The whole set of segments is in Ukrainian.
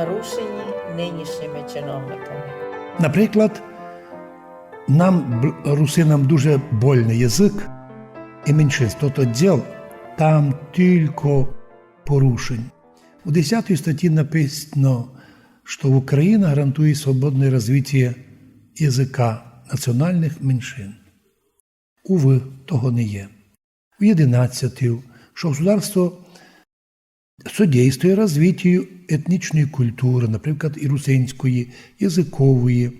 нарушені нинішніми чиновниками. Наприклад, русинам дуже больний язик і меншинство. Тот діл, там тільки порушень. У 10 статті написано, що Україна гарантує свободне розвиття язика національних меншин. Уви, того не є. У 11, що государство содействує розвиттю етнічної культури, наприклад, і русинської, язикової,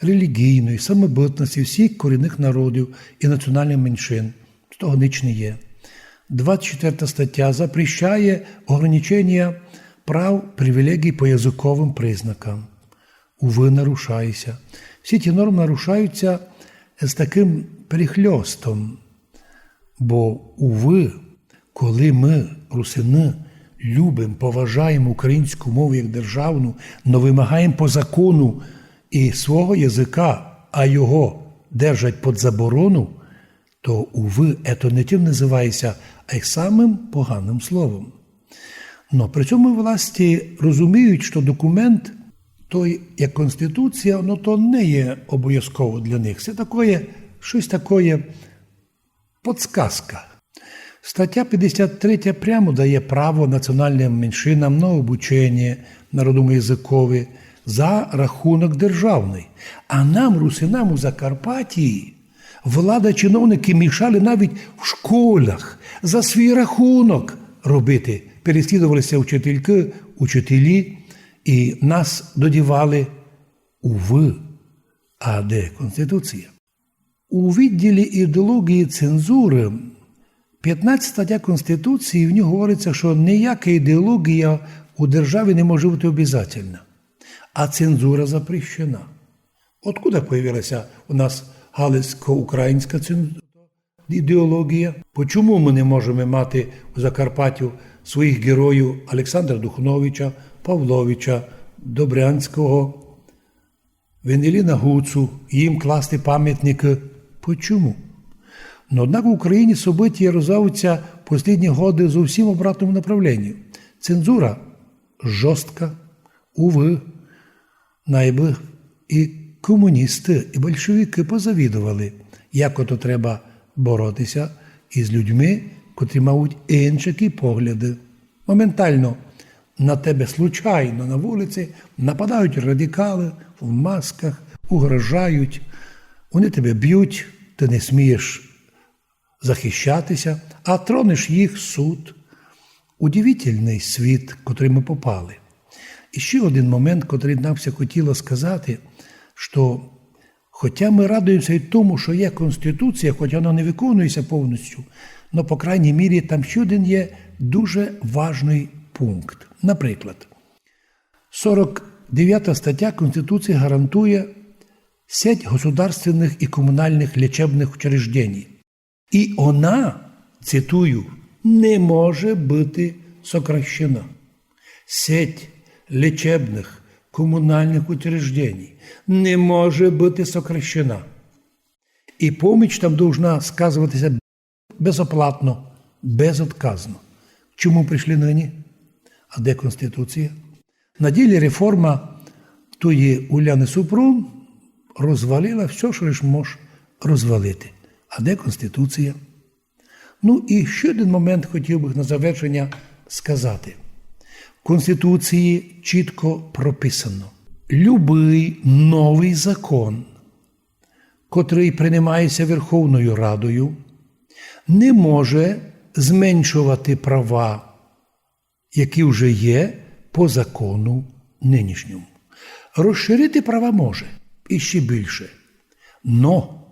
релігійної, самобутності всіх корінних народів і національних меншин. З того ніч не є. 24 стаття запрещає ограничення прав, привілегій по язиковим признакам. Уви, нарушається. Всі ті норми нарушаються з таким перехльостом. Бо, уви, коли ми, русини, любимо, поважаємо українську мову як державну, но вимагаємо по закону і свого язика, а його держать під заборону, то, уви, це не тим називається, а й самим поганим словом. Но при цьому власті розуміють, що документ, той, як Конституція, ну, то не є обов'язково для них. Це таке, щось таке подсказка. Стаття 53 прямо дає право національним меншинам на обучення народово-язикове за рахунок державний. А нам, русинам у Закарпатті, влада, чиновники мішали навіть в школах за свій рахунок робити. Переслідувалися учителі, і нас додівали уви. А де Конституція? У відділі ідеології цензури 15 стаття Конституції, в ній говориться, що ніяка ідеологія у державі не може бути обов'язательна, а цензура запрещена. Откуда появилася у нас галицько-українська ідеологія? Чому ми не можемо мати у Закарпаттю своїх героїв Олександра Духновича, Павловича, Добрянського, Венеліна Гуцу, їм класти пам'ятники? Чому? Но, однак в Україні события розвиваються в останні роки зовсім обратному направленню. Цензура жорстка, уви, найби і комуністи, і большевики позавідували, як ото треба боротися із людьми, котрі мають інші погляди. Моментально на тебе случайно на вулиці нападають радикали в масках, угрожають, вони тебе б'ють, ти не смієш захищатися, а тронеш їх суд. Удивительний світ, в котрий ми попали. І ще один момент, котрий нам все хотіло сказати, що хоча ми радуємося й тому, що є Конституція, хоч вона не виконується повністю, але, по крайній мірі, там ще один є дуже важний пункт. Наприклад, 49 стаття Конституції гарантує сеть государственных и коммунальных лечебных учреждений. І вона, цитую, не може бути сокращена. Сеть лечебних комунальних учреждений не може бути сокращена. І поміч там повинна сказуватися безоплатно, безотказно. Чому прийшли нині? А де Конституція? На ділі реформа тої Уляни Супрун розвалила все, що лише може розвалити. А де Конституція? Ну і ще один момент хотів би на завершення сказати. В Конституції чітко прописано: любий новий закон, котрий приймається Верховною Радою, не може зменшувати права, які вже є по закону нинішньому. Розширити права може, і ще більше. Но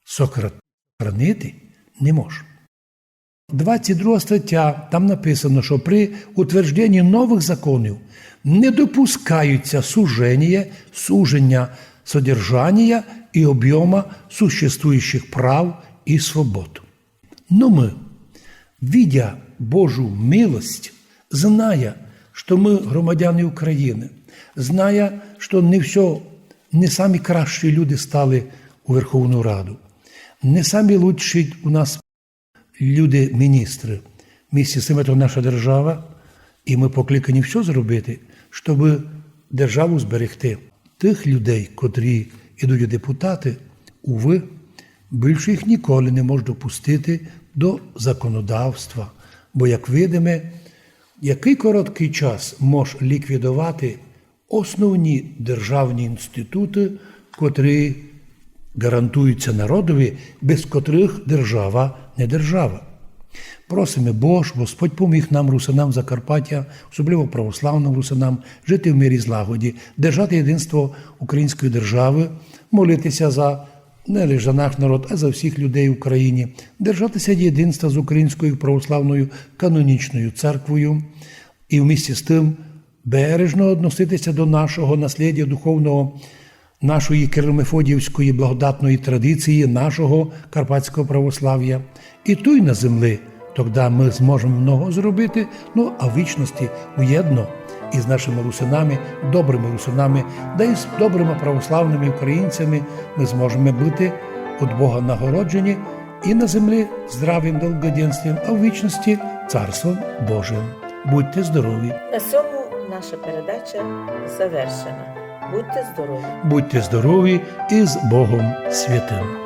сохранити не може. 22 стаття, там написано, що при утвердженні нових законів не допускаються суження содержання і об'єму существуючих прав і свобод. Но ми, видя Божу милость, зная, що ми громадяни України, зная, що не самі кращі люди стали у Верховну Раду, не самі лучші у нас люди-міністри. Місті з цим це наша держава, і ми покликані все зробити, щоб державу зберегти. Тих людей, котрі йдуть у депутати, уви, більше їх ніколи не можуть допустити до законодавства. Бо, як видимо, який короткий час може ліквідувати основні державні інститути, котрі гарантуються народові, без котрих держава не держава. Просимо Бож, Господь поміг нам, русинам Закарпаття, особливо православним русинам, жити в мирі і злагоді, держати єдинство української держави, молитися не лише за наш народ, а за всіх людей в Україні, держатися єдинства з Українською православною канонічною церквою і вмісті з тим бережно відноситися до нашого наслідя духовного, нашої Кирило-Мефодіївської благодатної традиції, нашого карпатського православ'я. І тут на землі, тоді ми зможемо много зробити, а в вічності уєдно із нашими русинами, добрими русинами, да і з добрими православними українцями ми зможемо бути від Бога нагороджені і на землі здравим довгоденством, а в вічності Царством Божим. Будьте здорові! На цьому наша передача завершена. Будьте здорові! Будьте здорові і з Богом святим!